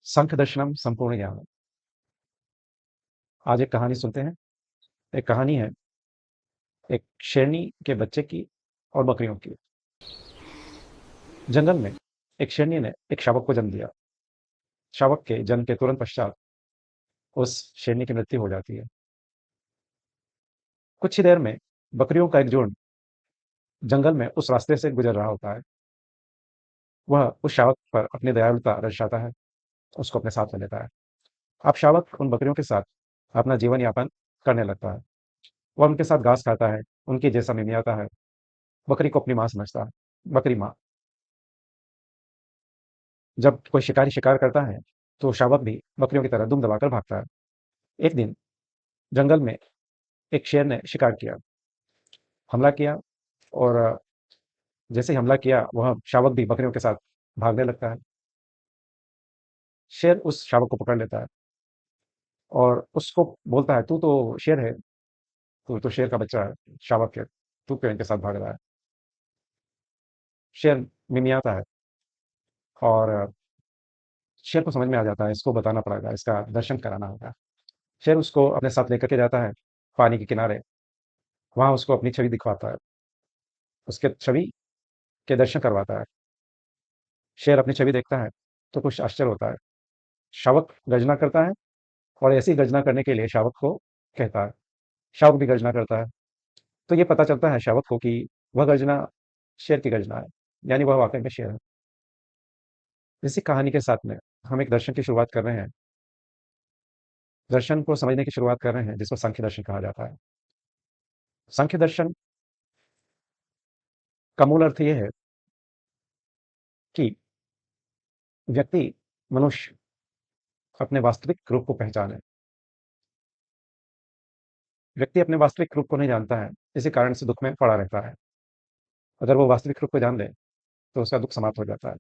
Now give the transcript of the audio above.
सांख्य दर्शनम संपूर्ण ज्ञानम। आज एक कहानी सुनते हैं। एक कहानी है एक शेरनी के बच्चे की और बकरियों की। जंगल में एक शेरनी ने एक शावक को जन्म दिया। शावक के जन्म के तुरंत पश्चात उस शेरनी की मृत्यु हो जाती है। कुछ ही देर में बकरियों का एक झुंड जंगल में उस रास्ते से गुजर रहा होता है। वह उस शावक पर अपनी दयालुता दर्शाता है, उसको अपने साथ ले लेता है। अब शावक उन बकरियों के साथ अपना जीवन यापन करने लगता है। वह उनके साथ घास खाता है, उनके जैसा मिमियाता है, बकरी को अपनी माँ समझता है। बकरी माँ। जब कोई शिकारी शिकार करता है तो शावक भी बकरियों की तरह दुम दबाकर भागता है। एक दिन जंगल में एक शेर ने शिकार किया, हमला किया। और जैसे ही हमला किया वह शावक भी बकरियों के साथ भागने लगता है। शेर उस शावक को पकड़ लेता है और उसको बोलता है, तू तो शेर है, तू तो शेर का बच्चा है, शावक है, तू क्यों इनके साथ भाग रहा है। शेर मिमियाता है और शेर को समझ में आ जाता है, इसको बताना पड़ेगा, इसका दर्शन कराना होगा। शेर उसको अपने साथ लेकर के जाता है पानी के किनारे। वहां उसको अपनी छवि दिखवाता है, उसके छवि के दर्शन करवाता है। शेर अपनी छवि देखता है तो कुछ आश्चर्य होता है। शावक गर्जना करता है और ऐसी गर्जना करने के लिए शावक को कहता है। शावक भी गर्जना करता है। तो ये पता चलता है शावक को कि वह गर्जना शेर की गर्जना है, यानी वह वाकई में शेर है। इसी कहानी के साथ में हम एक दर्शन की शुरुआत कर रहे हैं। दर्शन को समझने की शुरुआत कर रहे हैं जिसको सांख्य दर्शन कहा जाता है। सांख्य दर्शन का मूल अर्थ ये है कि व्यक्ति, मनुष्य अपने वास्तविक रूप को पहचाने। व्यक्ति अपने वास्तविक रूप को नहीं जानता है, इसी कारण से दुख में पड़ा रहता है। अगर वो वास्तविक रूप को जान ले तो उसका दुख समाप्त हो जाता है।